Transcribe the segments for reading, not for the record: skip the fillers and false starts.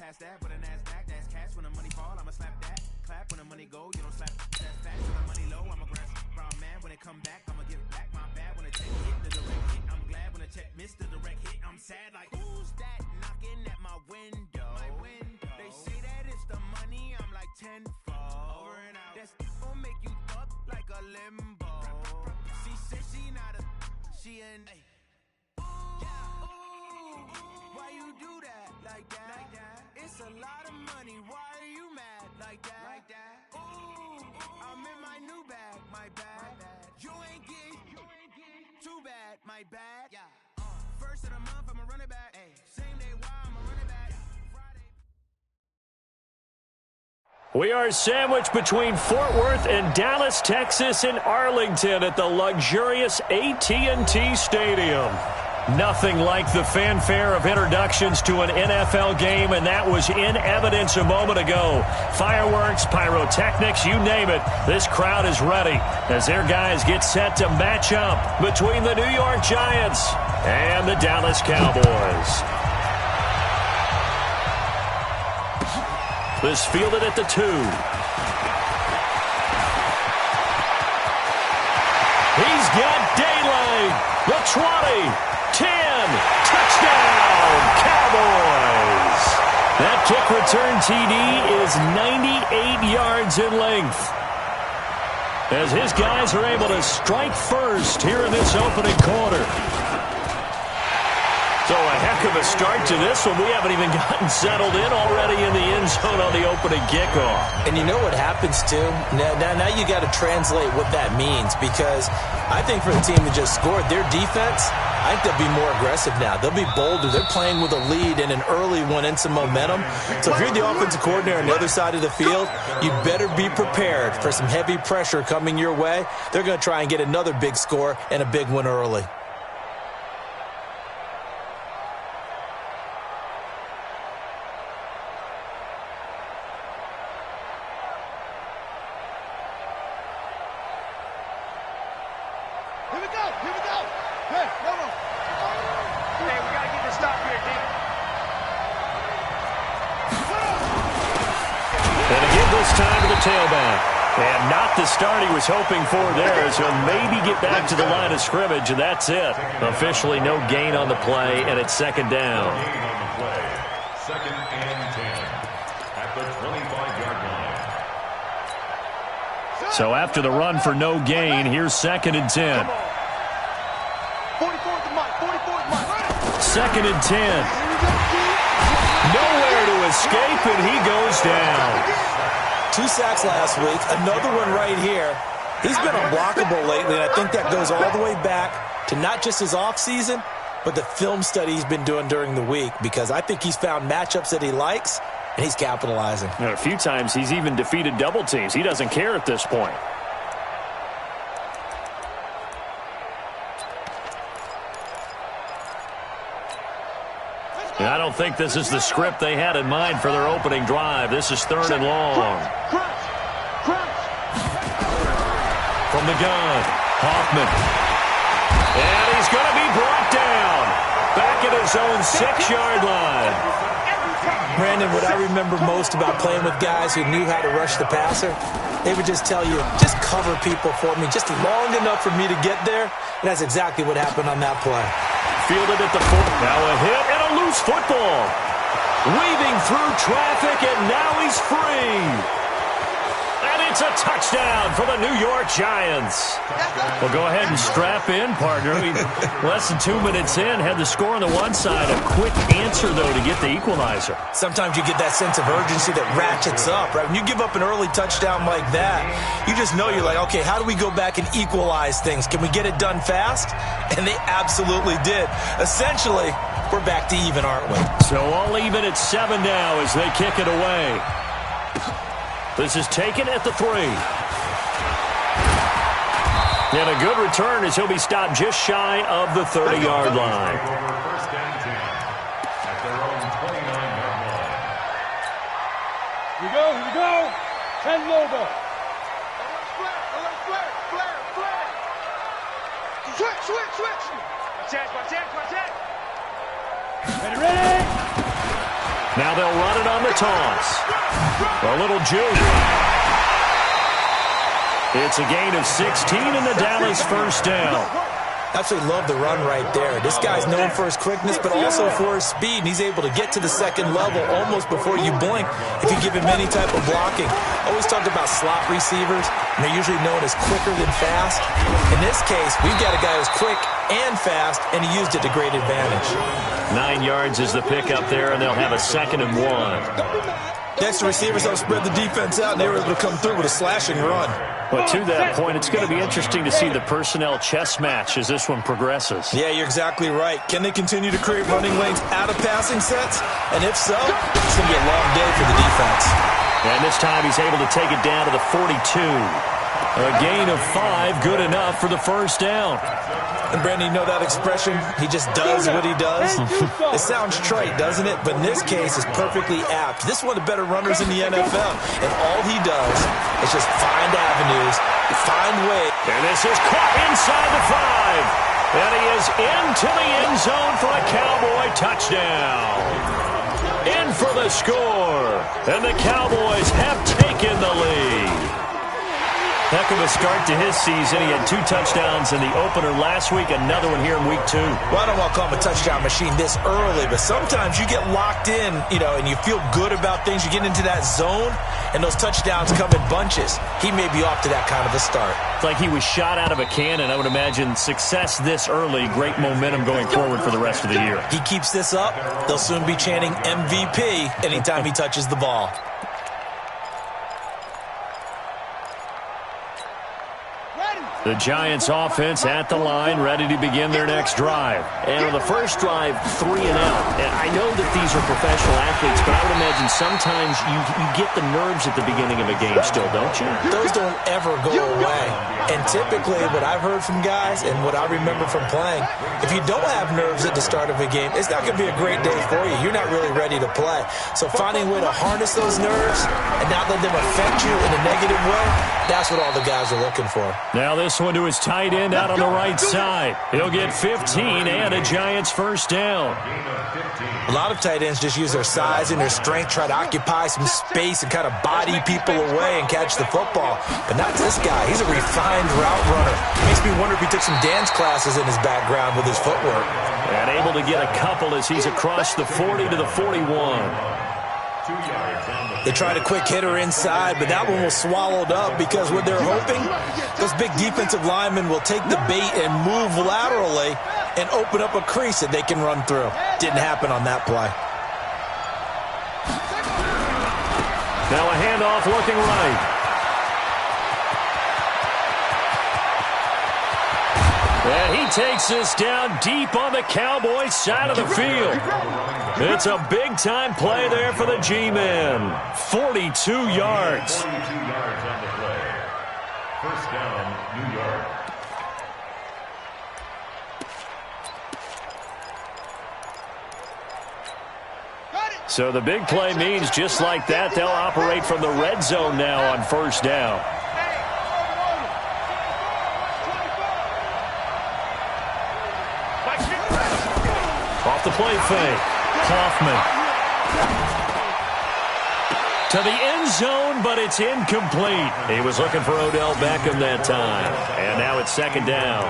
past that, but a NASDAQ, that's cash. When the money fall, I'ma slap that. Clap when the money go, you don't slap. That's fast. When the money low, I'ma grab. Brown man, when it come back, I'ma give back. My bad when the check hit the direct hit. I'm glad when the check missed the direct hit. I'm sad like, who's that knocking at my window? They say that it's the money, I'm like tenfold. Over and out. That's gon' make you up like a limbo. She said she not a, she an. Why you do that like that? It's a lot of money. Why are you mad like that? Ooh, I'm in my new bag, my bad. You ain't get too bad, my bad. First of the month, I'ma run it back. Same day, why I'ma run it back. We are sandwiched between Fort Worth and Dallas, Texas, and Arlington at the luxurious AT&T Stadium. Nothing like the fanfare of introductions to an NFL game, and that was in evidence a moment ago. Fireworks, pyrotechnics, you name it. This crowd is ready as their guys get set to match up between the New York Giants and the Dallas Cowboys. This fielded at the 2. He's got daylight. The 20, 10, touchdown, Cowboys. That kick return TD is 98 yards in length, as his guys are able to strike first here in this opening quarter. So a heck of a start to this one. We haven't even gotten settled in already in the end zone on the opening kickoff. And you know what happens, too? Now you got to translate what that means, because I think for the team that just scored, their defense, I think they'll be more aggressive now. They'll be bolder. They're playing with a lead and an early one and some momentum. So if you're the offensive coordinator on the other side of the field, you better be prepared for some heavy pressure coming your way. They're going to try and get another big score and a big one early. And not the start he was hoping for there, so maybe get back to the line of scrimmage, and that's it. Officially no gain on the play, and it's second down. Second and 10 at the 25-yard line. So after the run for no gain, here's second and 10. Second and 10. Nowhere to escape, and he goes down. 2 sacks last week, another one right here. He's been unblockable lately, and I think that goes all the way back to not just his offseason, but the film study he's been doing during the week, because I think he's found matchups that he likes, and he's capitalizing. And a few times he's even defeated double teams. He doesn't care at this point. And I don't think this is the script they had in mind for their opening drive. This is third and long. From the gun, Hoffman. And he's going to be brought down. Back at his own 6-yard line. Brandon, what I remember most about playing with guys who knew how to rush the passer, they would just tell you, just cover people for me, just long enough for me to get there. And that's exactly what happened on that play. Fielded at the 4. Now a hit and a loose football. Weaving through traffic, and now he's free. And it's a touchdown for the New York Giants. Well, go ahead and strap in, partner. Less than 2 minutes in, had the score on the one side. A quick answer, though, to get the equalizer. Sometimes you get that sense of urgency that ratchets up, right? When you give up an early touchdown like that, you just know you're like, okay, how do we go back and equalize things? Can we get it done fast? And they absolutely did. Essentially, we're back to even, aren't we? So all even at 7 now as they kick it away. This is taken at the 3. And a good return as he'll be stopped just shy of the 30-yard line. First and 10 at their own 29-yard line. Here we go. 10 logo. Switch. Watch out. Ready. Now they'll run it on the toss. A little juke. It's a gain of 16 and the Dallas first down. Absolutely love the run right there. This guy's known for his quickness, but also for his speed. And he's able to get to the second level almost before you blink if you give him any type of blocking. Always talk about slot receivers, and they're usually known as quicker than fast. In this case, we've got a guy who's quick and fast, and he used it to great advantage. 9 yards is the pickup there, and they'll have a 2nd and 1. Next, the receivers help spread the defense out, and they were able to come through with a slashing run. But to that point, it's going to be interesting to see the personnel chess match as this one progresses. Yeah, you're exactly right. Can they continue to create running lanes out of passing sets? And if so, it's going to be a long day for the defense. And this time he's able to take it down to the 42. A gain of 5, good enough for the first down. And, Brandon, you know that expression? He just does what he does? It sounds trite, doesn't it? But in this case, it's perfectly apt. This is one of the better runners in the NFL. And all he does is just find avenues, find ways. And this is caught inside the 5. And he is into the end zone for a Cowboy touchdown. In for the score. And the Cowboys have taken the lead. Heck of a start to his season. He had 2 touchdowns in the opener last week, another one here in week 2. Well, I don't want to call him a touchdown machine this early, but sometimes you get locked in, and you feel good about things. You get into that zone, and those touchdowns come in bunches. He may be off to that kind of a start. It's like he was shot out of a cannon. I would imagine success this early, great momentum going forward for the rest of the year. He keeps this up, they'll soon be chanting MVP anytime he touches the ball. The Giants offense at the line, ready to begin their next drive. And on the first drive, 3 and out. And I know that these are professional athletes, but I would imagine sometimes you get the nerves at the beginning of a game still, don't you? Those don't ever go away. And typically, what I've heard from guys and what I remember from playing, if you don't have nerves at the start of a game, it's not going to be a great day for you. You're not really ready to play. So finding a way to harness those nerves and not let them affect you in a negative way, that's what all the guys are looking for. Now this one to his tight end out on the right side. He'll get 15 and a Giants first down. A lot of tight ends just use their size and their strength, try to occupy some space and kind of body people away and catch the football. But not this guy. He's a refined route runner. Makes me wonder if he took some dance classes in his background with his footwork. And able to get a couple as he's across the 40 to the 41. They tried a quick hitter inside, but that one was swallowed up because what they're hoping, those big defensive linemen will take the bait and move laterally and open up a crease that they can run through. Didn't happen on that play. Now a handoff looking right. And he takes this down deep on the Cowboys side of the field. It's a big-time play there for the G-Men. 42 yards. 42 yards on the play. First down, New York. So the big play means just like that, they'll operate from the red zone now on first down. Off the play fake. Kaufman. To the end zone, but it's incomplete. He was looking for Odell Beckham that time. And now it's second down.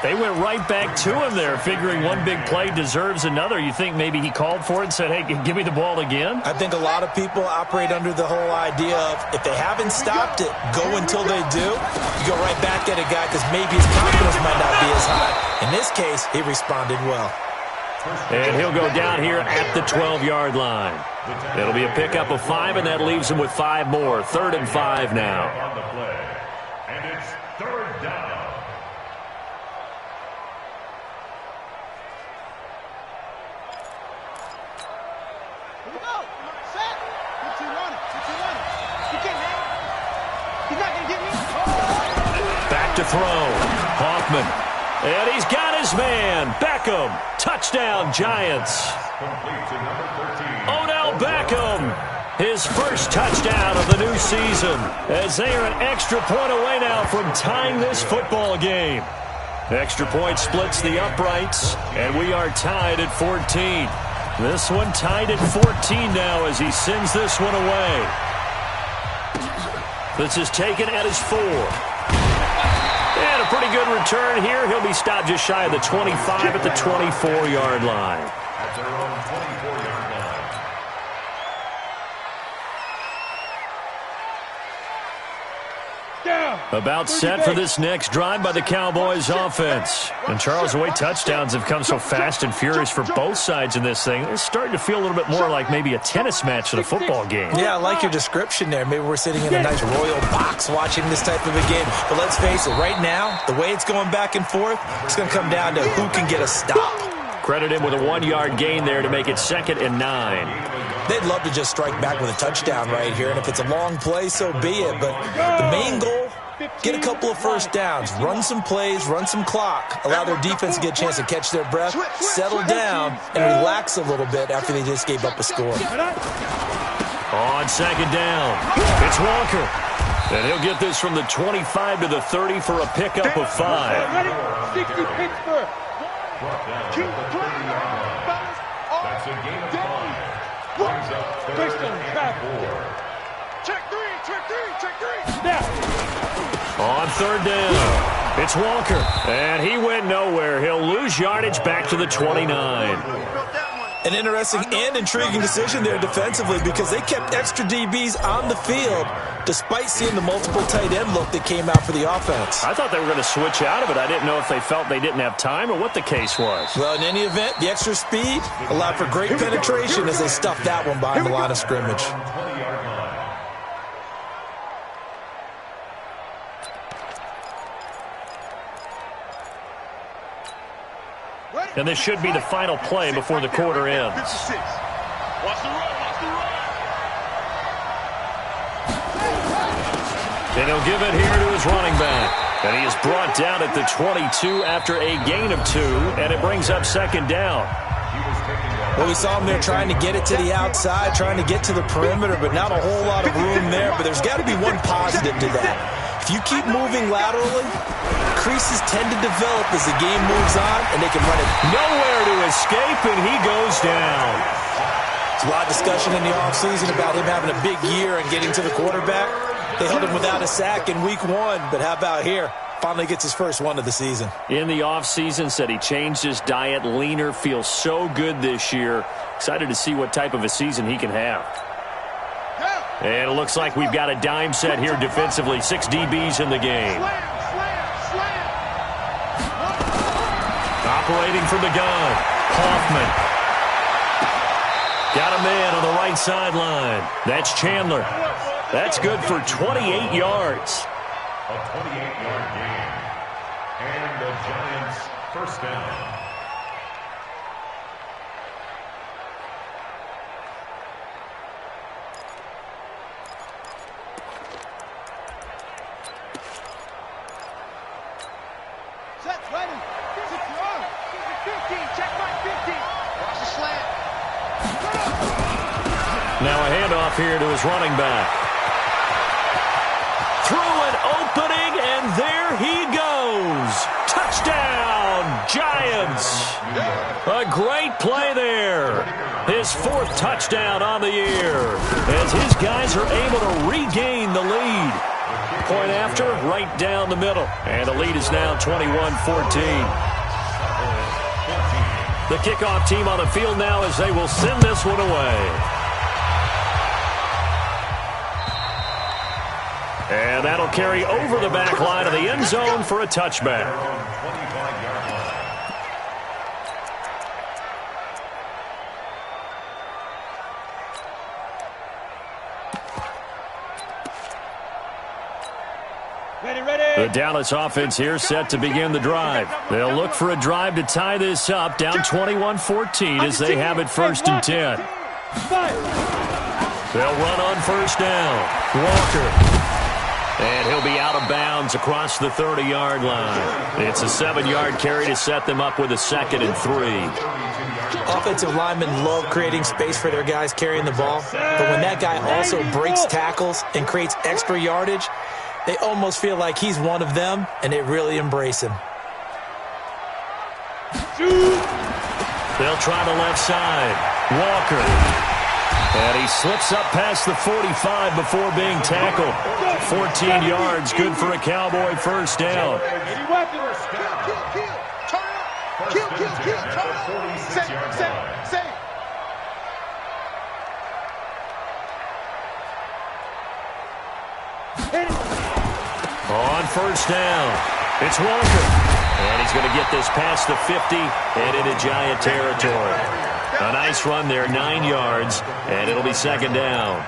They went right back to him there, figuring one big play deserves another. You think maybe he called for it and said, hey, give me the ball again? I think a lot of people operate under the whole idea of if they haven't stopped it, go until they do. You go right back at a guy because maybe his confidence might not be as high. In this case, he responded well. And he'll go down here at the 12-yard line. It'll be a pickup of 5, and that leaves him with 5 more. 3rd and 5 now. On the play. And it's 3rd down. Here we go. Set. Put you on it. Put you on it. You can't have it. He's not going to get me. Back to throw. Hoffman. And he's got his man. Beckham. Touchdown, Giants. Complete to number 13. Odell Beckham. His first touchdown of the new season. As they are an extra point away now from tying this football game. Extra point splits the uprights. And we are tied at 14. This one tied at 14 now as he sends this one away. This is taken at his 4. And a pretty good return here. He'll be stopped just shy of the 25 at the 24-yard line. At their own 24-yard line. About set for this next drive by the Cowboys offense. And Charles, the way touchdowns have come so fast and furious for both sides in this thing, it's starting to feel a little bit more like maybe a tennis match than a football game. Yeah, I like your description there. Maybe we're sitting in a nice royal box watching this type of a game. But let's face it, right now, the way it's going back and forth, it's going to come down to who can get a stop. Credit him with a 1-yard gain there to make it 2nd and 9. They'd love to just strike back with a touchdown right here, and if it's a long play, so be it. But the main goal, get a couple of first downs, run some plays, run some clock, allow their defense to get a chance to catch their breath, settle down, and relax a little bit after they just gave up a score. On 2nd down, it's Walker. And he'll get this from the 25 to the 30 for a pickup of 5. 60 Pittsburgh. Keep playing. That's a gain of 5. Brings up 3rd and 4. Check 3. Now. On 3rd down, it's Walker. And he went nowhere. He'll lose yardage back to the 29. An interesting and intriguing decision there defensively because they kept extra DBs on the field despite seeing the multiple tight end look that came out for the offense. I thought they were going to switch out of it. I didn't know if they felt they didn't have time or what the case was. Well, in any event, the extra speed allowed for great penetration as they stuffed that one behind the line of scrimmage. And this should be the final play before the quarter ends. Watch the run. And he'll give it here to his running back. And he is brought down at the 22 after a gain of 2, and it brings up 2nd down. Well, we saw him there trying to get it to the outside, trying to get to the perimeter, but not a whole lot of room there. But there's got to be one positive to that. If you keep moving laterally, creases tend to develop as the game moves on, and they can run it. Nowhere to escape, and he goes down. There's a lot of discussion in the offseason about him having a big year and getting to the quarterback. They held him without a sack in week 1, but how about here? Finally gets his first one of the season. In the offseason, said he changed his diet, leaner, feels so good this year. Excited to see what type of a season he can have. And it looks like we've got a dime set here defensively. 6 DBs in the game. Operating from the gun, Hoffman. Got a man on the right sideline. That's Chandler. That's good for 28 yards. A 28-yard gain. And the Giants first down. Set, ready. 15. Check my 15. Watch the slant. Now a handoff here to his running back. Through an opening, and there he goes. Touchdown, Giants. A great play there. His 4th touchdown on the year as his guys are able to regain the lead. Point after, right down the middle. And the lead is now 21-14. The kickoff team on the field now as they will send this one away. And that'll carry over the back line of the end zone for a touchback. The Dallas offense here set to begin the drive. They'll look for a drive to tie this up, down 21-14 as they have it 1st and 10. They'll run on 1st down. Walker. And he'll be out of bounds across the 30-yard line. It's a 7-yard carry to set them up with a 2nd and 3. Offensive linemen love creating space for their guys carrying the ball. But when that guy also breaks tackles and creates extra yardage, they almost feel like he's one of them, and they really embrace him. They'll try the left side. Walker. And he slips up past the 45 before being tackled. 14 yards, good for a Cowboy first down. On first down, it's Walker. And he's going to get this past the 50 and into Giant territory. A nice run there, 9 yards, and it'll be second down.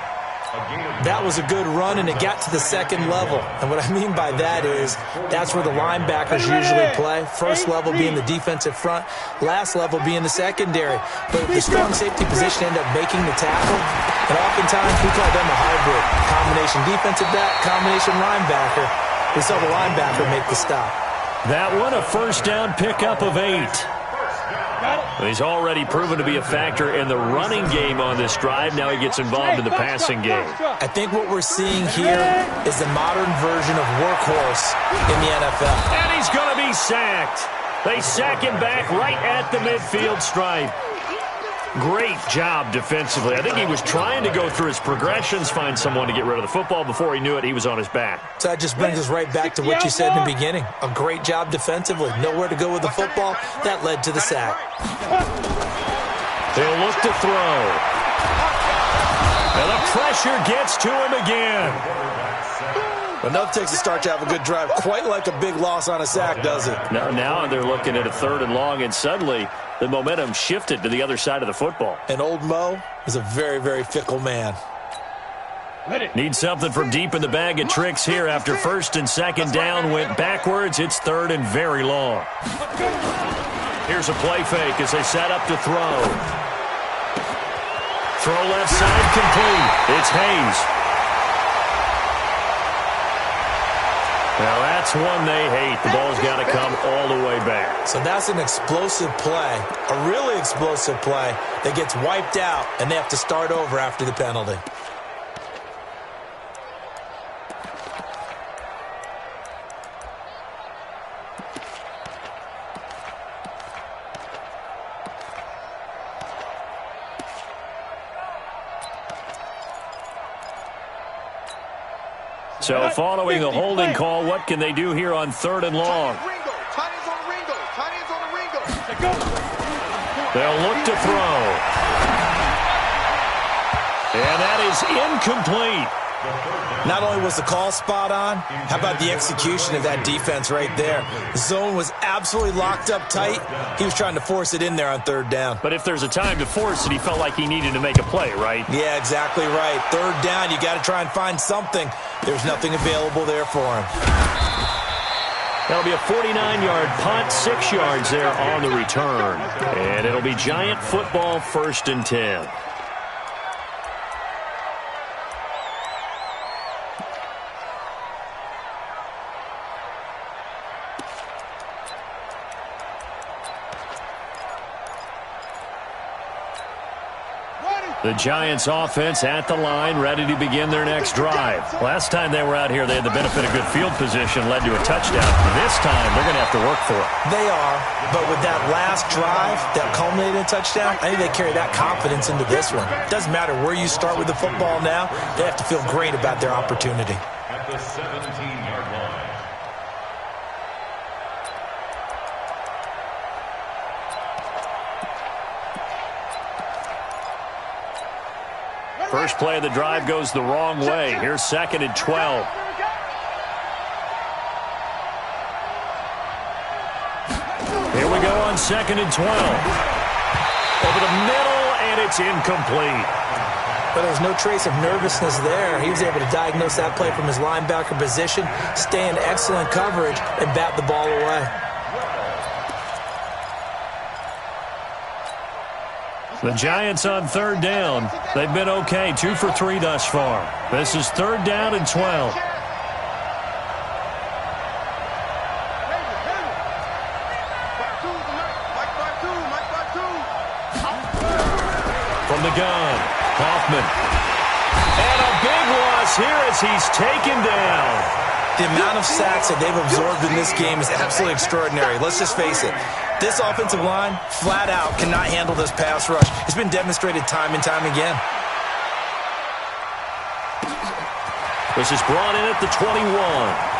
That was a good run, and it got to the second level. And what I mean by that is that's where the linebackers usually play. First level being the defensive front, last level being the secondary. But the strong safety position ended up making the tackle. And oftentimes we call them a hybrid. Combination defensive back, combination linebacker. We saw the linebacker make the stop. That one, a first down pickup of 8. He's already proven to be a factor in the running game on this drive. Now he gets involved in the passing game. I think what we're seeing here is the modern version of workhorse in the NFL. And he's going to be sacked. They sack him back right at the midfield stripe. Great job defensively. I think he was trying to go through his progressions, find someone to get rid of the football. Before he knew it, he was on his back. So that just brings us right back to what you said in the beginning. A great job defensively. Nowhere to go with the football. That led to the sack. They'll look to throw. And the pressure gets to him again. Enough takes to start to have a good drive. Quite like a big loss on a sack, does it? Now they're looking at a 3rd and long, and suddenly the momentum shifted to the other side of the football. And old Mo is a very, very fickle man. Need something from deep in the bag of tricks here after first and second down went backwards. It's 3rd and very long. Here's a play fake as they set up to throw. Throw left side complete. It's Hayes. Now that's one they hate. The ball's got to come all the way back. So that's an explosive play, a really explosive play that gets wiped out, and they have to start over after the penalty. So following the holding call, what can they do here on 3rd and long? They'll look to throw. And that is incomplete. Not only was the call spot on, how about the execution of that defense right there? The zone was absolutely locked up tight. He was trying to force it in there on 3rd down. But if there's a time to force it, he felt like he needed to make a play, right? Yeah, exactly right. 3rd down, you got to try and find something. There's nothing available there for him. That'll be a 49-yard punt, 6 yards there on the return. And it'll be Giant football, 1st and 10. The Giants offense at the line, ready to begin their next drive. Last time they were out here, they had the benefit of good field position, led to a touchdown. This time, they're going to have to work for it. They are, but with that last drive that culminated in a touchdown, I think they carry that confidence into this one. It doesn't matter where you start with the football now. They have to feel great about their opportunity. At the 17-yard line. First play of the drive goes the wrong way. Here's 2nd and 12. Here we go on 2nd and 12. Over the middle, and it's incomplete. But there was no trace of nervousness there. He was able to diagnose that play from his linebacker position, stay in excellent coverage, and bat the ball away. The Giants on 3rd down. They've been okay, 2 for 3 thus far. This is 3rd down and 12. From the gun, Kaufman. And a big loss here as he's taken down. The amount of sacks that they've absorbed in this game is absolutely extraordinary. Let's just face it. This offensive line, flat out, cannot handle this pass rush. It's been demonstrated time and time again. This is brought in at the 21.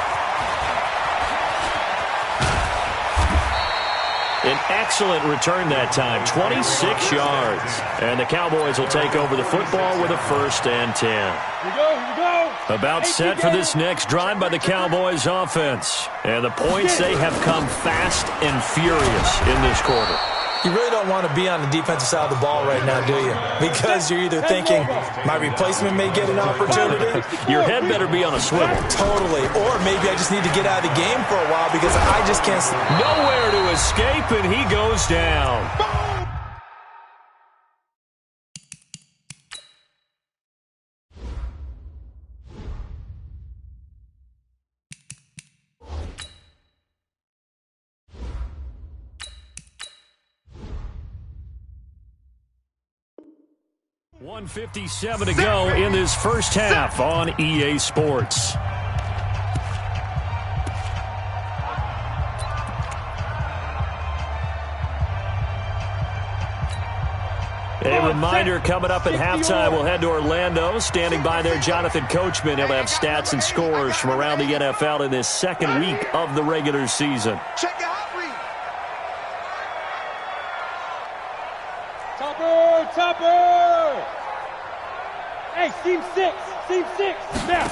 An excellent return that time, 26 yards. And the Cowboys will take over the football with a 1st and 10. Here we go. About set for this next drive by the Cowboys offense. And the points, they have come fast and furious in this quarter. You really don't want to be on the defensive side of the ball right now, do you? Because you're either thinking, my replacement may get an opportunity. Your head better be on a swivel. Totally. Or maybe I just need to get out of the game for a while because I just can't. Nowhere to escape, and he goes down. .157 to go in this first half on EA Sports. A reminder coming up at halftime, we'll head to Orlando. Standing by there, Jonathan Coachman. He'll have stats and scores from around the NFL in this second week of the regular season. Check your hot read. Topper! Hey, seam 6, now.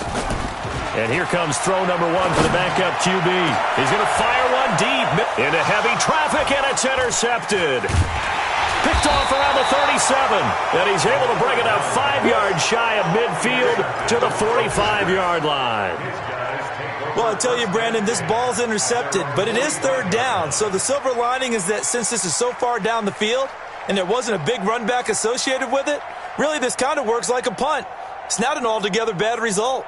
And here comes throw number 1 for the backup QB. He's going to fire one deep into heavy traffic, and it's intercepted. Picked off around the 37, and he's able to bring it out 5 yards shy of midfield to the 45-yard line. Well, I tell you, Brandon, this ball's intercepted, but it is 3rd down. So the silver lining is that since this is so far down the field and there wasn't a big run back associated with it, really this kind of works like a punt. It's not an altogether bad result.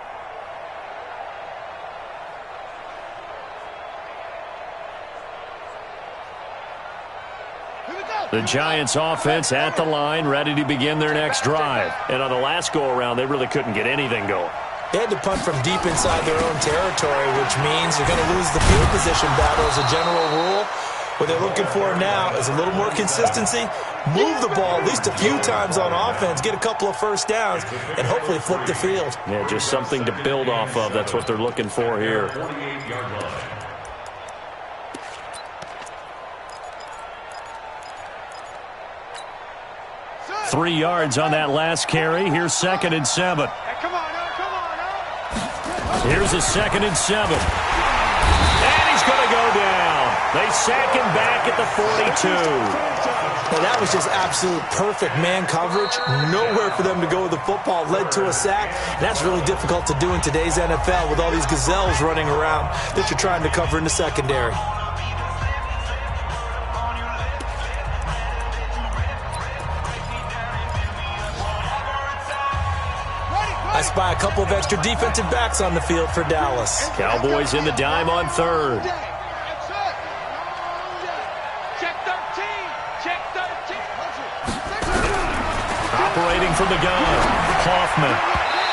The Giants offense at the line, ready to begin their next drive. And on the last go-around, they really couldn't get anything going. They had to punt from deep inside their own territory, which means they're going to lose the field position battle as a general rule. What they're looking for now is a little more consistency, move the ball at least a few times on offense, get a couple of first downs, and hopefully flip the field. Yeah, just something to build off of. That's what they're looking for here. 3 yards on that last carry. Here's 2nd and 7. Hey, come on, now. Here's a 2nd and 7. And he's going to go down. They sack him back at the 42. Well, that was just absolute perfect man coverage. Nowhere for them to go with the football. Led to a sack. And that's really difficult to do in today's NFL with all these gazelles running around that you're trying to cover in the secondary. I spy a couple of extra defensive backs on the field for Dallas. Cowboys in the dime on 3rd. Check 13. Check 13. Operating from the gun, Hoffman.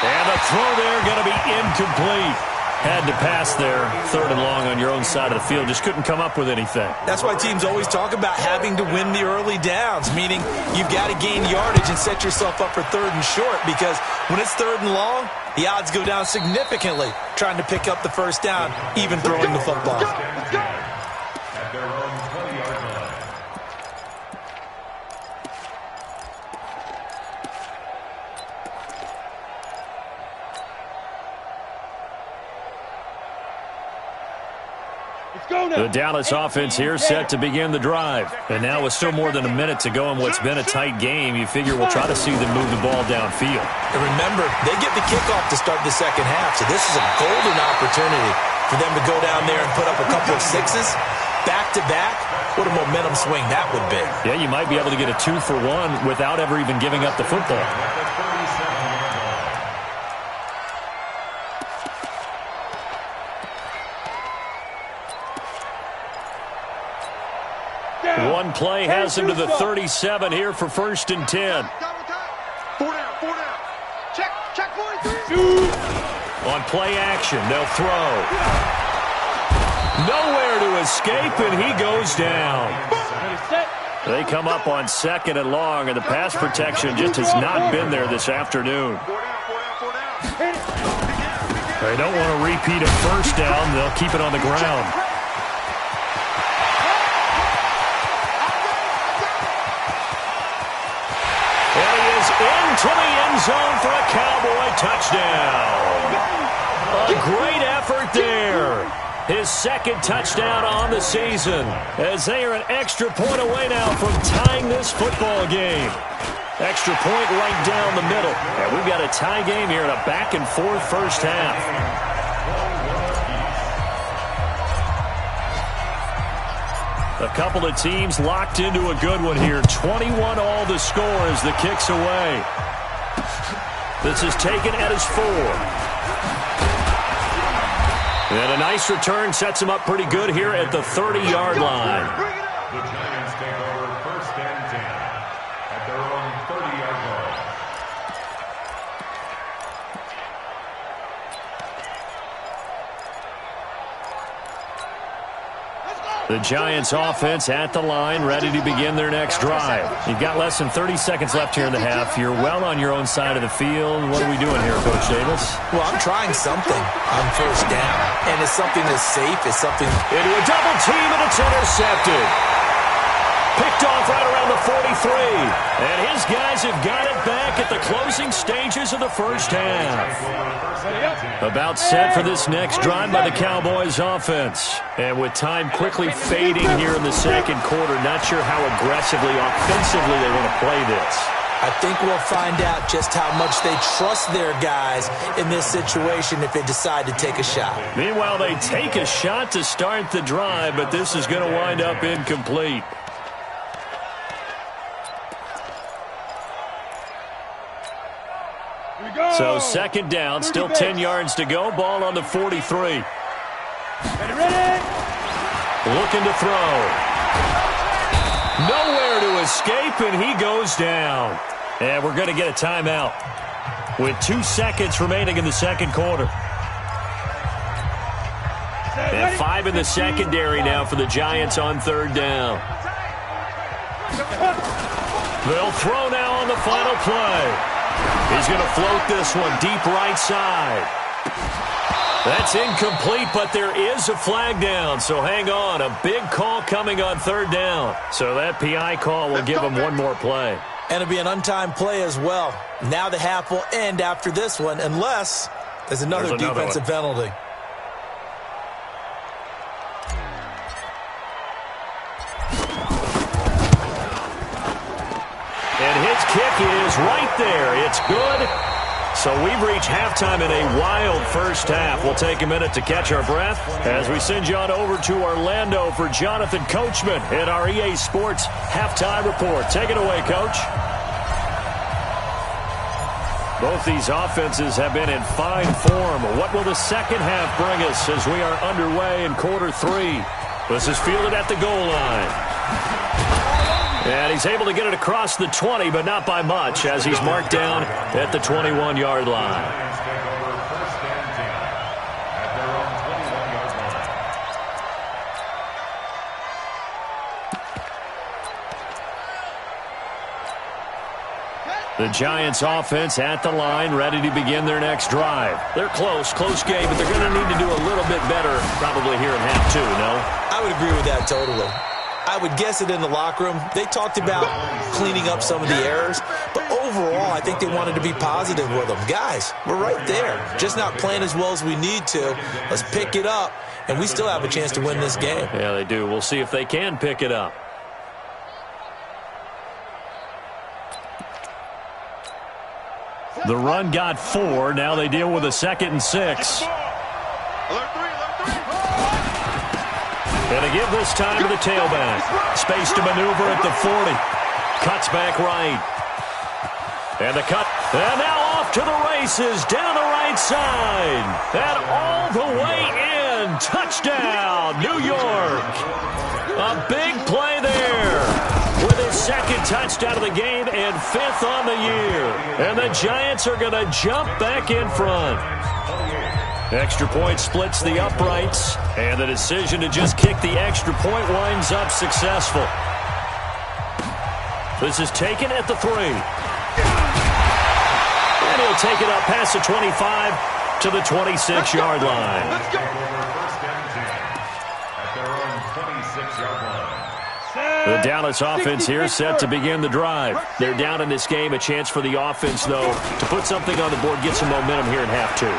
And the throw there going to be incomplete. Had to pass there, 3rd and long on your own side of the field. Just couldn't come up with anything. That's why teams always talk about having to win the early downs, meaning you've got to gain yardage and set yourself up for 3rd and short, because when it's 3rd and long, the odds go down significantly trying to pick up the first down, even throwing the football. Let's go. At their own 20-yard line. The Dallas offense here set to begin the drive. And now with still more than a minute to go in what's been a tight game, you figure we'll try to see them move the ball downfield. And remember, they get the kickoff to start the second half, so this is a golden opportunity for them to go down there and put up a couple of sixes back-to-back. What a momentum swing that would be. Yeah, you might be able to get a 2-for-1 without ever even giving up the football. One play has him to the 37 here for 1st and 10. 4 down. Check 43. On play action, they'll throw. Nowhere to escape, and he goes down. They come up on 2nd and long, and the pass protection just has not been there this afternoon. They don't want to repeat a first down. They'll keep it on the ground. And he is into the end zone for a Cowboy touchdown. A great effort there. His 2nd touchdown on the season, as they are an extra point away now from tying this football game. Extra point right down the middle. And we've got a tie game here in a back-and-forth first half. A couple of teams locked into a good one here. 21 all the score as the kick's away. This is taken at his 4. And a nice return sets him up pretty good here at the 30-yard line. The Giants take over 1st and 10 at their own 30-yard line. The Giants offense at the line, ready to begin their next drive. You've got less than 30 seconds left here in the half. You're well on your own side of the field. What are we doing here, Coach Davis? Well, I'm trying something on first down, and it's something that's safe. It's something... Into a double team, and it's intercepted. Picked off right around the 43. And his guys have got it back at the closing stages of the first half. About set for this next drive by the Cowboys offense. And with time quickly fading here in the 2nd quarter, not sure how aggressively, offensively they want to play this. I think we'll find out just how much they trust their guys in this situation if they decide to take a shot. Meanwhile, they take a shot to start the drive, but this is going to wind up incomplete. So 2nd down, still 10 yards to go. Ball on the 43. Ready. Looking to throw. Nowhere to escape, and he goes down. And we're going to get a timeout with 2 seconds remaining in the 2nd quarter. And 5 in the secondary now for the Giants on 3rd down. They'll throw now on the final play. He's going to float this one deep right side. That's incomplete, but there is a flag down, so hang on. A big call coming on 3rd down. So that PI call will give him one more play. And it'll be an untimed play as well. Now the half will end after this one, unless there's another defensive penalty. And his kick is right there. It's good. So we've reached halftime in a wild first half. We'll take a minute to catch our breath as we send you on over to Orlando for Jonathan Coachman in our EA Sports Halftime Report. Take it away, Coach. Both these offenses have been in fine form. What will the second half bring us as we are underway in quarter 3? This is fielded at the goal line. And he's able to get it across the 20, but not by much, as he's marked down at the 21-yard line. The Giants offense at the line, ready to begin their next drive. They're close game, but they're going to need to do a little bit better probably here in half 2, no? I would agree with that totally. I would guess it in the locker room. They talked about cleaning up some of the errors, but overall, I think they wanted to be positive with them. Guys, we're right there. Just not playing as well as we need to. Let's pick it up, and we still have a chance to win this game. Yeah, they do. We'll see if they can pick it up. The run got 4. Now they deal with a 2nd and 6. And a give this time to the tailback. Space to maneuver at the 40. Cuts back right. And the cut. And now off to the races down the right side. And all the way in. Touchdown, New York. A big play there. With his 2nd touchdown of the game and 5th on the year. And the Giants are going to jump back in front. Extra point splits the uprights, and the decision to just kick the extra point winds up successful. This is taken at the 3. And he'll take it up past the 25 to the 26-yard line. Let's go. First down 10 at their own 26-yard line. The Dallas offense here set to begin the drive. They're down in this game. A chance for the offense, though, to put something on the board, get some momentum here in half 2.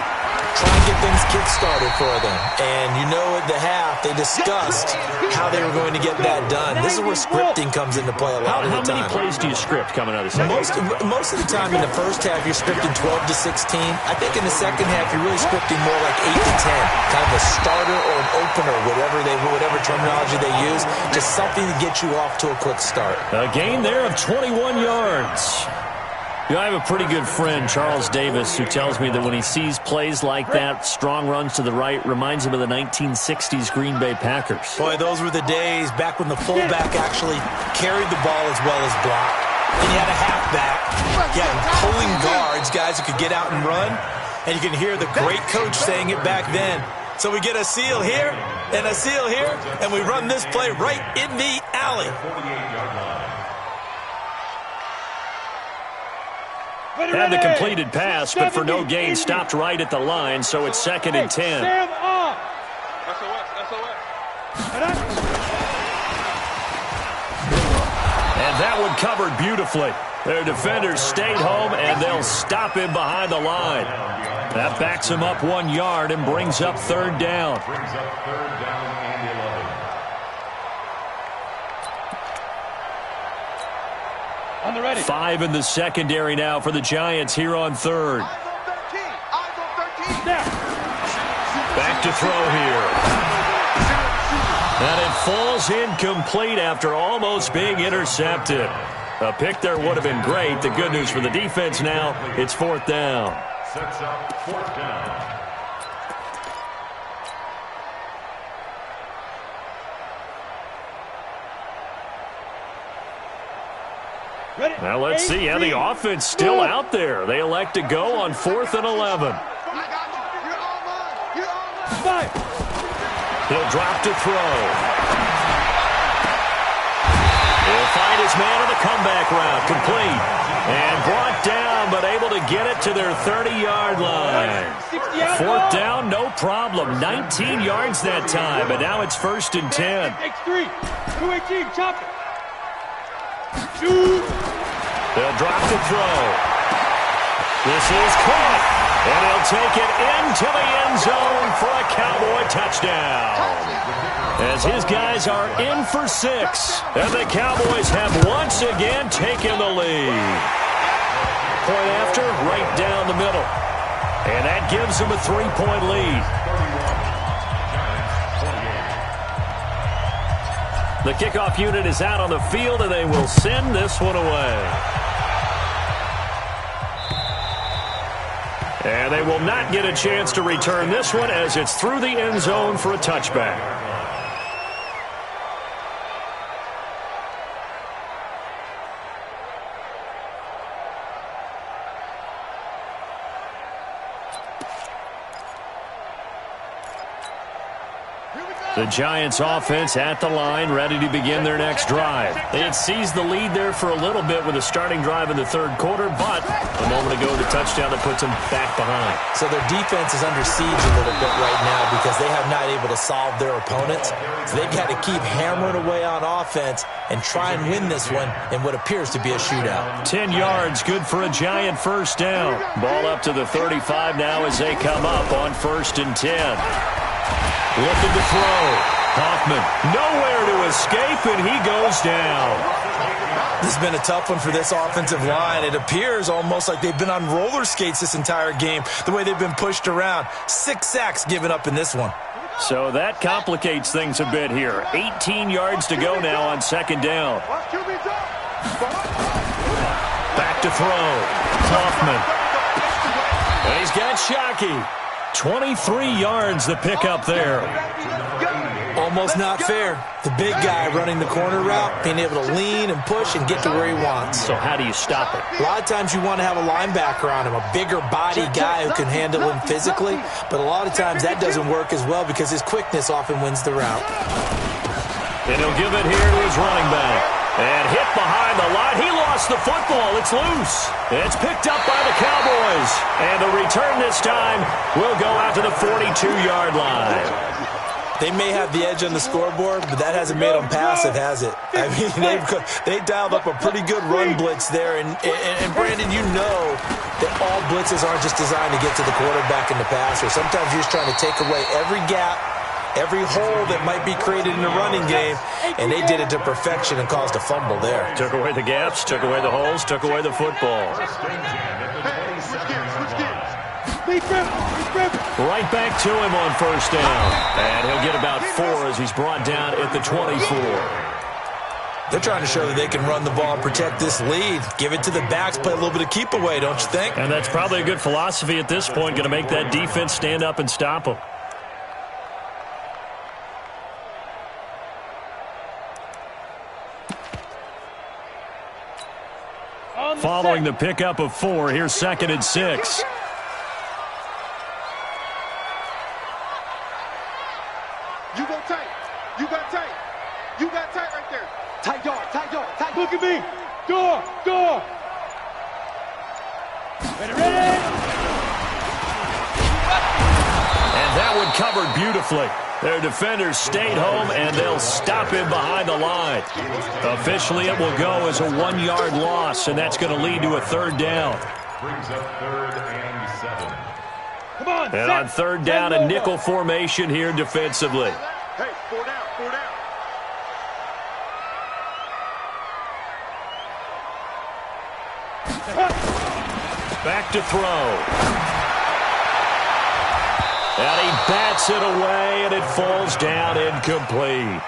Try and get things kick-started for them. And you know at the half, they discussed how they were going to get that done. This is where scripting comes into play a lot of the time. How many plays do you script coming out of the second half? Most of the time in the first half, you're scripting 12 to 16. I think in the second half, you're really scripting more like 8 to 10. Kind of a starter or an opener, whatever terminology they use. Just something to get you off to a quick start. A gain there of 21 yards. You know, I have a pretty good friend, Charles Davis, who tells me that when he sees plays like that, strong runs to the right, reminds him of the 1960s Green Bay Packers. Boy, those were the days back when the fullback actually carried the ball as well as blocked. Then you had a halfback. You had pulling guards, guys who could get out and run. And you can hear the great coach saying it back then. So we get a seal here and a seal here, and we run this play right in the alley. 48-yard line. Had the completed pass, but for no gain, stopped right at the line, so it's 2nd and 10. And that one covered beautifully. Their defenders stayed home, and they'll stop him behind the line. That backs him up 1 yard and brings up 3rd down. Brings up 3rd down and 11. On the ready. 5 in the secondary now for the Giants here on 3rd. Back to throw here. And it falls incomplete after almost being intercepted. A pick there would have been great. The good news for the defense now, it's 4th down. Sets up 4th down. Now let's see how the offense still out there. They elect to go on 4th and 11. He'll drop to throw. He'll find his man on the comeback route. Complete. And brought down, but able to get it to their 30-yard line. 4th down, no problem. 19 yards that time, and now it's 1st and 10. X3, 218, chop it. They'll drop to throw. This is caught, and he'll take it into the end zone for a Cowboy touchdown. As his guys are in for 6, and the Cowboys have once again taken the lead. Point after, right down the middle. And that gives them a 3-point lead. The kickoff unit is out on the field, and they will send this one away. And they will not get a chance to return this one as it's through the end zone for a touchback. The Giants offense at the line, ready to begin their next drive. They had seized the lead there for a little bit with a starting drive in the 3rd quarter, but a moment ago the touchdown that puts them back behind. So their defense is under siege a little bit right now because they have not able to solve their opponents. So they've got to keep hammering away on offense and try and win this one in what appears to be a shootout. 10 yards, good for a Giant 1st down. Ball up to the 35 now as they come up on 1st and 10. Looking to throw. Hoffman nowhere to escape, and he goes down. This has been a tough one for this offensive line. It appears almost like they've been on roller skates this entire game, the way they've been pushed around. 6 sacks given up in this one. So that complicates things a bit here. 18 yards to go now on 2nd down. Back to throw. Hoffman. And he's got Shockey. 23 yards the pickup there. Almost not fair. The big guy running the corner route, being able to lean and push and get to where he wants. So how do you stop it? A lot of times you want to have a linebacker on him, a bigger body guy who can handle him physically, but a lot of times that doesn't work as well because his quickness often wins the route. And he'll give it here to his running back. And hit behind the line. He lost the football. It's loose. It's picked up by the Cowboys. And the return this time will go out to the 42-yard line. They may have the edge on the scoreboard, but that hasn't made them passive, has it? I mean, they dialed up a pretty good run blitz there. And Brandon, you know that all blitzes aren't just designed to get to the quarterback and the passer. Sometimes you're just trying to take away every gap, every hole that might be created in the running game, and they did it to perfection and caused a fumble there. Took away the gaps, took away the holes, took away the football. Right back to him on first down. And he'll get about 4 as he's brought down at the 24. They're trying to show that they can run the ball and protect this lead. Give it to the backs, play a little bit of keep away, don't you think? And that's probably a good philosophy at this point, going to make that defense stand up and stop them. Following the pickup of 4, here's 2nd and 6. You go tight. You got tight. You got tight right there. Tight yard, tight yard, tight. Look at me. Door. Ready. And that one covered beautifully. Their defenders stayed home, and they'll stop him behind the line. Officially, it will go as a 1-yard loss, and that's going to lead to a 3rd down. Brings up 3rd and 7. Come on. And on 3rd down, a nickel formation here defensively. Hey, 4 down. Back to throw. And he bats it away, and it falls down incomplete.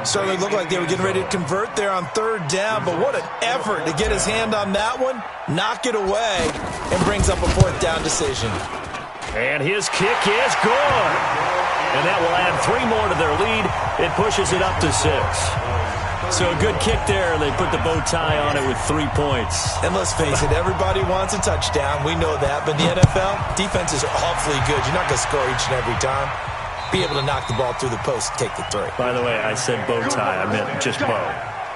Certainly looked like they were getting ready to convert there on 3rd down, but what an effort to get his hand on that one, knock it away, and brings up a 4th down decision. And his kick is good. And that will add 3 more to their lead. It pushes it up to 6. So a good kick there, and they put the bow tie on it with 3 points. And let's face it, everybody wants a touchdown. We know that. But in the NFL, defenses are awfully good. You're not going to score each and every time. Be able to knock the ball through the post and take the 3. By the way, I said bow tie. I meant just bow.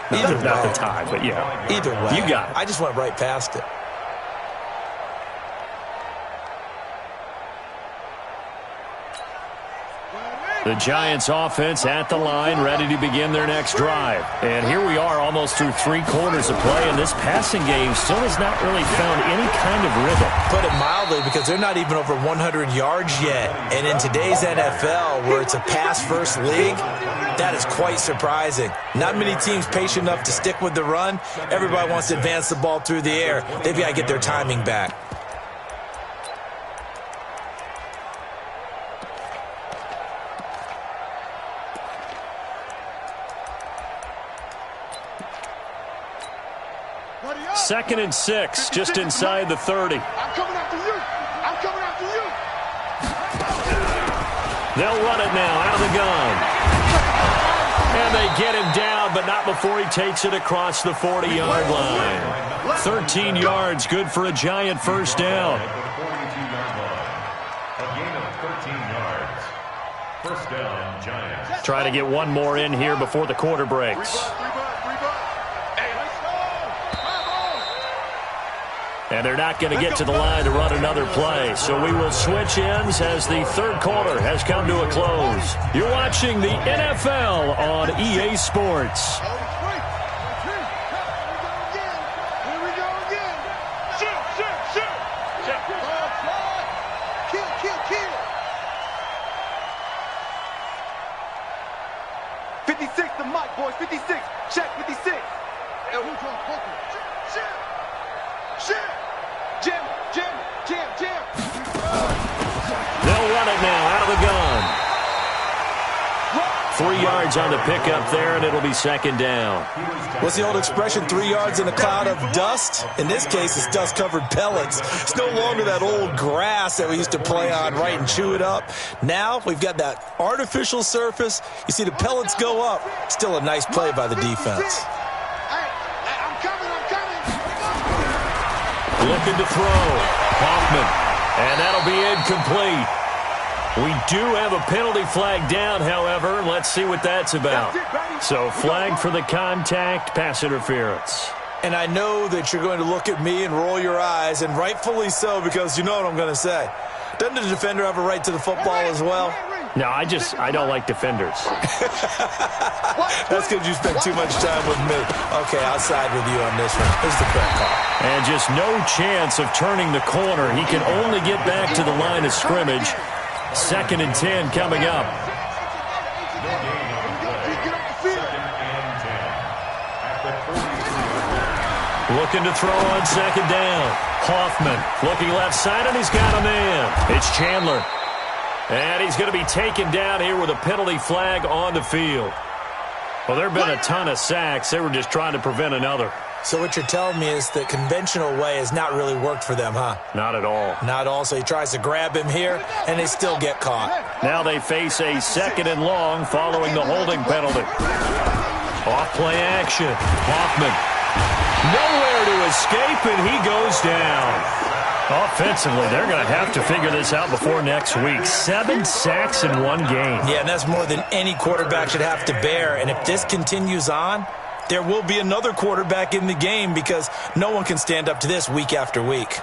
Not the tie, but yeah. Either way. You got it. I just went right past it. The Giants offense at the line, ready to begin their next drive. And here we are almost through 3 quarters of play, and this passing game still has not really found any kind of rhythm. Put it mildly, because they're not even over 100 yards yet. And in today's NFL, where it's a pass-first league, that is quite surprising. Not many teams patient enough to stick with the run. Everybody wants to advance the ball through the air. They've got to get their timing back. Second and 6, just inside the 30. I'm coming after you. I'm coming after you. They'll run it now out of the gun. And they get him down, but not before he takes it across the 40-yard line. 13 yards, good for a Giant first down. First down, Giants. Try to get one more in here before the quarter breaks. And they're not going to get to the line to run another play. So we will switch ends as the 3rd quarter has come to a close. You're watching the NFL on EA Sports. Here we go again. Shoot. Kill. 56, the mic, boys. 56. Check, 56. Hey, who's on poker? Shit. Jam. They'll run it now out of the gun. 3 yards on the pickup there, and it'll be 2nd down. What's the old expression, 3 yards in a cloud of dust? In this case, it's dust-covered pellets. It's no longer that old grass that we used to play on, right, and chew it up. Now we've got that artificial surface. You see the pellets go up. Still a nice play by the defense. I'm coming. Looking to throw. Hoffman. And that'll be incomplete. We do have a penalty flag down, however. Let's see what that's about. So flag for the contact, pass interference. And I know that you're going to look at me and roll your eyes, and rightfully so, because you know what I'm going to say. Doesn't the defender have a right to the football as well? No, I don't like defenders. That's because you spent too much time with me. Okay, I'll side with you on this one. Here's the correct call. And just no chance of turning the corner. He can only get back to the line of scrimmage. 2nd and 10 coming up. Looking to throw on 2nd down. Hoffman looking left side, and he's got a man. It's Chandler. And he's going to be taken down here with a penalty flag on the field. Well, there have been a ton of sacks. They were just trying to prevent another. So what you're telling me is the conventional way has not really worked for them, huh? Not at all. Not at all. So he tries to grab him here, and they still get caught. Now they face a 2nd and long following the holding penalty. Off-play action. Hoffman. Nowhere to escape, and he goes down. Offensively, they're going to have to figure this out before next week. 7 sacks in one game. Yeah, and that's more than any quarterback should have to bear. And if this continues on, there will be another quarterback in the game because no one can stand up to this week after week.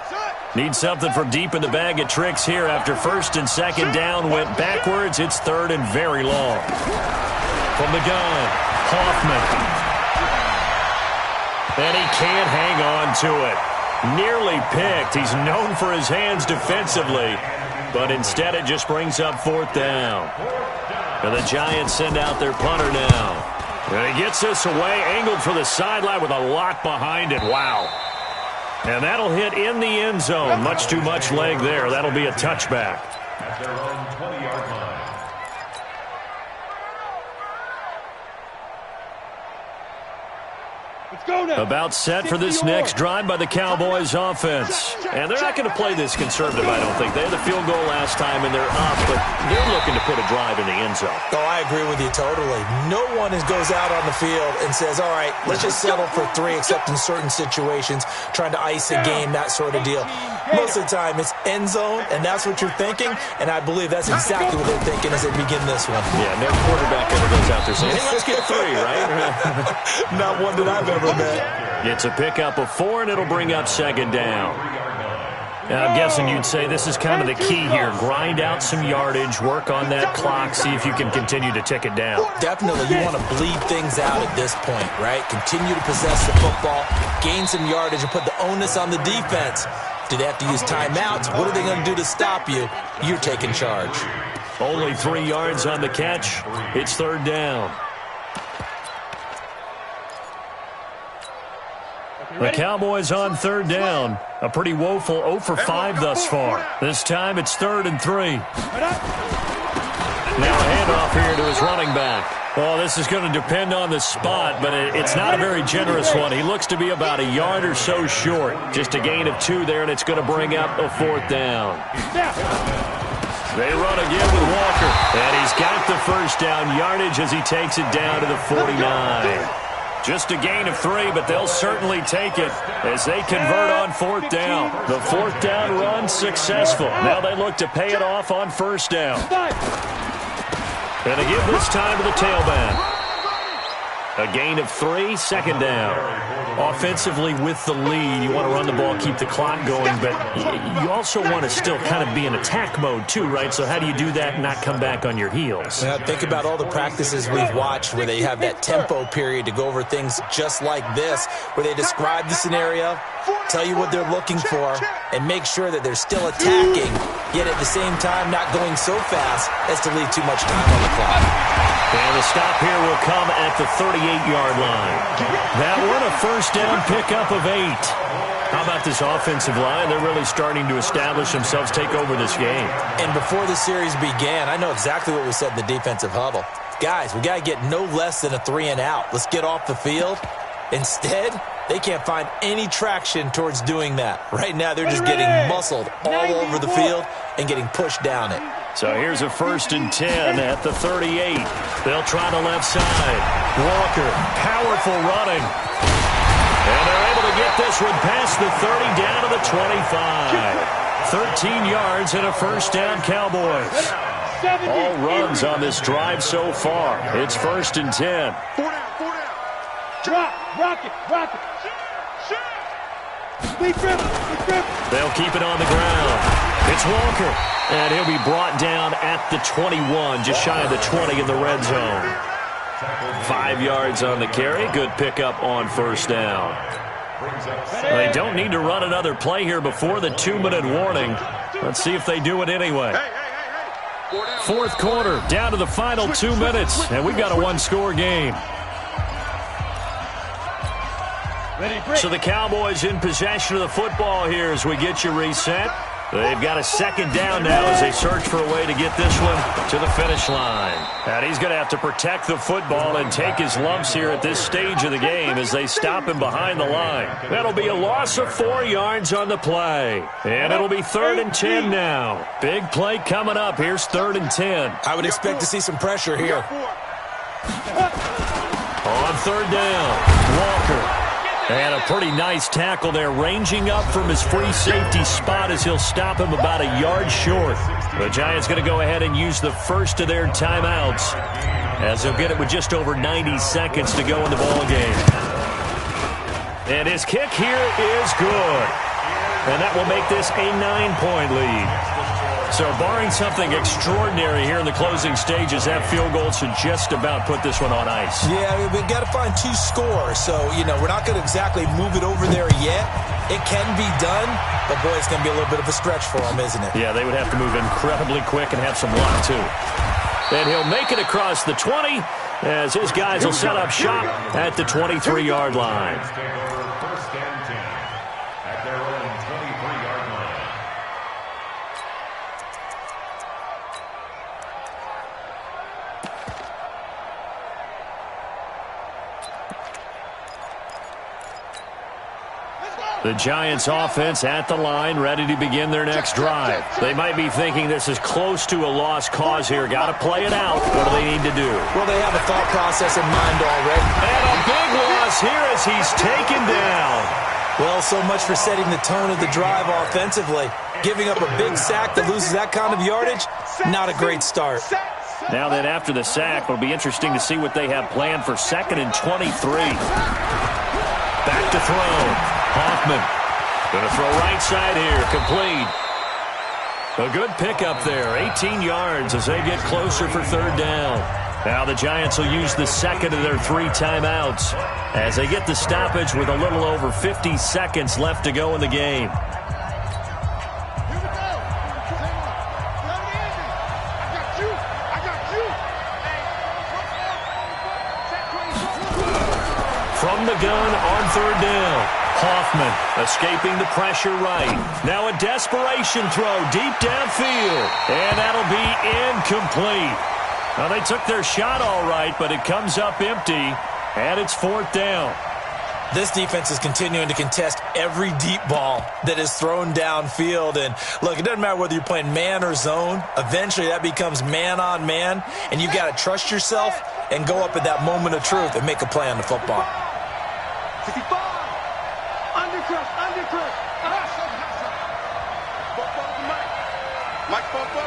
Need something from deep in the bag of tricks here after 1st and 2nd down went backwards. It's 3rd and very long. From the gun, Hoffman. And he can't hang on to it. Nearly picked. He's known for his hands defensively, but instead it just brings up 4th down. And the Giants send out their punter now. And he gets this away, angled for the sideline with a lot behind it. Wow. And that'll hit in the end zone. Much too much leg there. That'll be a touchback. At their own 20-yard line. About set for this next drive by the Cowboys offense. And they're not going to play this conservative, I don't think. They had the field goal last time, and they're up, but they're looking to put a drive in the end zone. Oh, I agree with you totally. No one goes out on the field and says, all right, let's just settle for 3, except in certain situations, trying to ice a game, that sort of deal. Most of the time, it's end zone, and that's what you're thinking, and I believe that's exactly what they're thinking as they begin this one. Yeah, no quarterback ever goes out there saying, hey, let's get 3, right? Not one that I've ever met. It's a pickup of 4, and it'll bring up 2nd down. Now, I'm guessing you'd say this is kind of the key here. Grind out some yardage, work on that clock, see if you can continue to tick it down. Definitely. You want to bleed things out at this point, right? Continue to possess the football, gain some yardage, and put the onus on the defense. Do they have to use timeouts? What are they going to do to stop you? You're taking charge. Only 3 yards on the catch. It's 3rd down. The Cowboys on 3rd down. A pretty woeful 0 for 5 thus far. This time it's 3rd and 3. Now a handoff here to his running back. Well, this is going to depend on the spot, but it's not a very generous one. He looks to be about a yard or so short. Just a gain of 2 there, and it's going to bring up a 4th down. They run again with Walker, and he's got the 1st down yardage as he takes it down to the 49. Just a gain of 3, but they'll certainly take it as they convert on 4th down. The 4th down run successful. Now they look to pay it off on 1st down. And they give this time to the tailback. A gain of 3, 2nd down. Offensively with the lead, you want to run the ball, keep the clock going, but you also want to still kind of be in attack mode too, right? So how do you do that and not come back on your heels? Yeah, think about all the practices we've watched where they have that tempo period to go over things just like this, where they describe the scenario, tell you what they're looking for, and make sure that they're still attacking, yet at the same time not going so fast as to leave too much time on the clock. And the stop here will come at the 38-yard line. That one, a 1st down pickup of 8. How about this offensive line? They're really starting to establish themselves, take over this game. And before the series began, I know exactly what we said in the defensive huddle. Guys, we got to get no less than a 3 and out. Let's get off the field. Instead, they can't find any traction towards doing that. Right now, they're just getting muscled all over the field and getting pushed down it. So here's a 1st and 10 at the 38. They'll try the left side. Walker, powerful running. And they're able to get this one past the 30 down to the 25. 13 yards and a 1st down, Cowboys. All runs on this drive so far. It's 1st and 10. 4 down, 4 down. Rock it. Big grip. They'll keep it on the ground. It's Walker. And he'll be brought down at the 21, just shy of the 20 in the red zone. 5 yards on the carry. Good pickup on 1st down. They don't need to run another play here before the 2-minute warning. Let's see if they do it anyway. 4th quarter, down to the final 2 minutes, and we've got a 1-score game. So the Cowboys in possession of the football here as we get you reset. They've got a 2nd down now as they search for a way to get this one to the finish line. And he's going to have to protect the football and take his lumps here at this stage of the game as they stop him behind the line. That'll be a loss of 4 yards on the play. And it'll be 3rd and 10 now. Big play coming up. Here's 3rd and 10. I would expect to see some pressure here. On 3rd down, Walker. And a pretty nice tackle there, ranging up from his free safety spot as he'll stop him about a yard short. The Giants going to go ahead and use the first of their timeouts as they'll get it with just over 90 seconds to go in the ball game. And his kick here is good. And that will make this a 9-point lead. So barring something extraordinary here in the closing stages, that field goal should just about put this one on ice. Yeah, we've got to find 2 scores. So, we're not going to exactly move it over there yet. It can be done, but, boy, it's going to be a little bit of a stretch for them, isn't it? Yeah, they would have to move incredibly quick and have some luck, too. And he'll make it across the 20 as his guys will set up shop at the 23-yard line. The Giants offense at the line, ready to begin their next drive. They might be thinking this is close to a lost cause here. Got to play it out. What do they need to do? Well, they have a thought process in mind already. And a big loss here as he's taken down. Well, so much for setting the tone of the drive offensively. Giving up a big sack that loses that kind of yardage, not a great start. Now that after the sack, it'll be interesting to see what they have planned for 2nd and 23. Back to throw. Hoffman going to throw right side here, complete. A good pickup there, 18 yards as they get closer for 3rd down. Now the Giants will use the 2nd of their 3 timeouts as they get the stoppage with a little over 50 seconds left to go in the game. From the gun on 3rd down. Hoffman escaping the pressure right. Now a desperation throw deep downfield. And that'll be incomplete. Now they took their shot all right, but it comes up empty. And it's 4th down. This defense is continuing to contest every deep ball that is thrown downfield. And look, it doesn't matter whether you're playing man or zone. Eventually that becomes man on man. And you've got to trust yourself and go up at that moment of truth and make a play on the football. 65. Undercrush. Mike Bobo.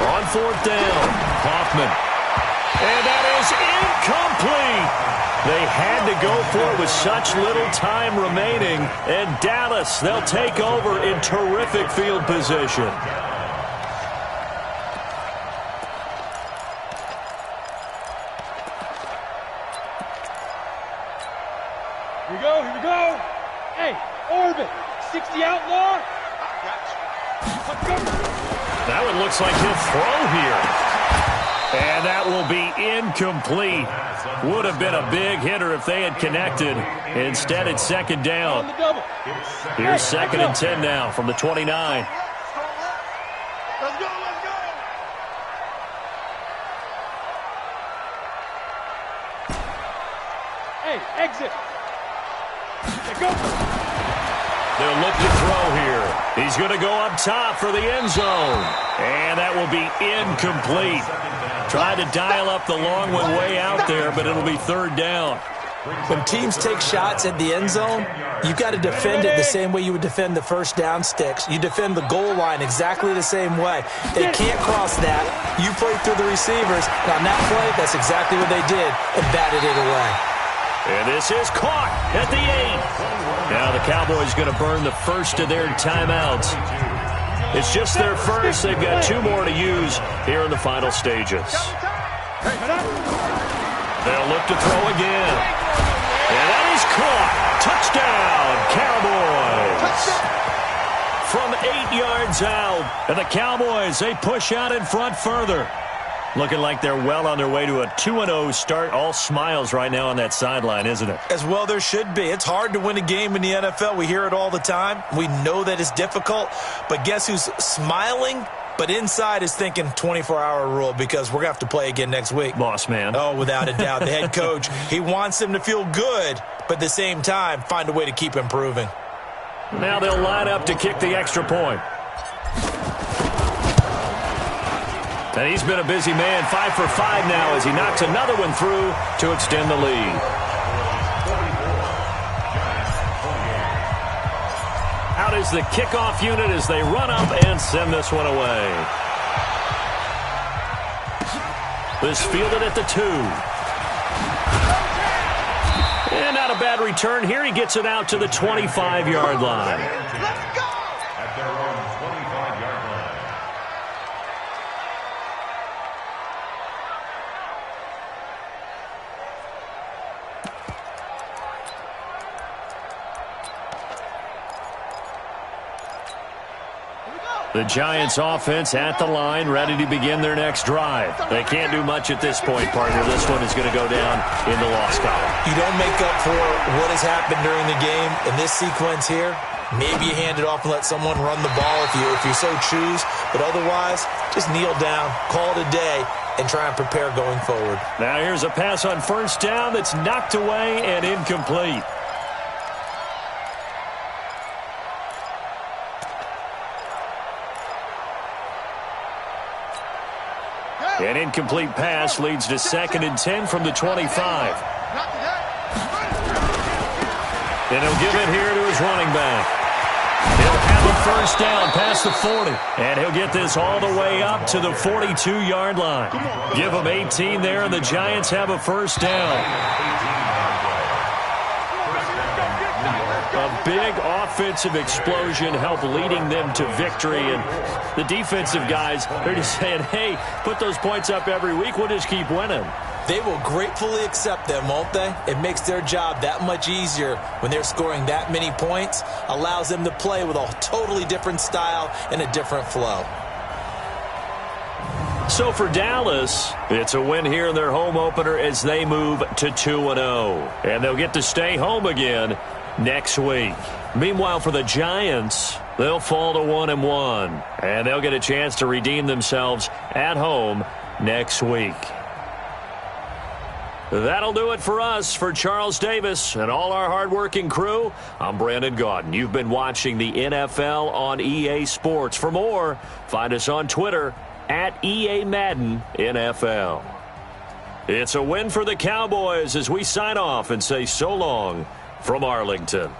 On 4th down, Hoffman. And that is incomplete. They had to go for it with such little time remaining. And Dallas, they'll take over in terrific field position. Here we go. Hey, Orbit, 60 outlaw. That one looks like he'll throw here. And that will be incomplete. Would have been a big hitter if they had connected. Instead, it's 2nd down. Here's 2nd and 10 now from the 29. Let's go. Hey, exit. They'll look to throw here. He's going to go up top for the end zone. And that will be incomplete. Tried to dial up the long one way out there, but it'll be 3rd down. When teams take shots at the end zone, you've got to defend it the same way you would defend the first down sticks. You defend the goal line exactly the same way. They can't cross that. You play through the receivers. And on that play, that's exactly what they did and batted it away. And this is caught at the 8. Now the Cowboys going to burn the first of their timeouts. It's just their first. They've got 2 more to use here in the final stages. They'll look to throw again. And that is caught. Touchdown, Cowboys. From 8 yards out. And the Cowboys, they push out in front further. Looking like they're well on their way to a 2-0 start. All smiles right now on that sideline, isn't it? As well there should be. It's hard to win a game in the NFL. We hear it all the time. We know that it's difficult. But guess who's smiling? But inside is thinking 24-hour rule because we're going to have to play again next week. Boss man. Oh, without a doubt. The head coach, he wants them to feel good, but at the same time, find a way to keep improving. Now they'll line up to kick the extra point. And he's been a busy man, 5 for 5 now as he knocks another one through to extend the lead. Out is the kickoff unit as they run up and send this one away. This fielded at the 2. And not a bad return here. He gets it out to the 25-yard line. Let's go! At their own 25-yard line. The Giants offense at the line, ready to begin their next drive. They can't do much at this point, partner. This one is going to go down in the loss column. You don't make up for what has happened during the game. In this sequence here, maybe you hand it off and let someone run the ball if you so choose. But otherwise, just kneel down, call it a day, and try and prepare going forward. Now here's a pass on first down that's knocked away and incomplete. An incomplete pass leads to 2nd and 10 from the 25. And he'll give it here to his running back. He'll have a first down past the 40. And he'll get this all the way up to the 42-yard line. Give him 18 there, and the Giants have a first down. A big offensive explosion helped leading them to victory. And the defensive guys, they're just saying, hey, put those points up every week. We'll just keep winning. They will gratefully accept them, won't they? It makes their job that much easier when they're scoring that many points. Allows them to play with a totally different style and a different flow. So for Dallas, it's a win here in their home opener as they move to 2-0. And they'll get to stay home again next week. Meanwhile, for the Giants, they'll fall to 1-1. And they'll get a chance to redeem themselves at home next week. That'll do it for us. For Charles Davis and all our hardworking crew, I'm Brandon Gaudin. You've been watching the NFL on EA Sports. For more, find us on Twitter at EA Madden NFL. It's a win for the Cowboys as we sign off and say so long from Arlington.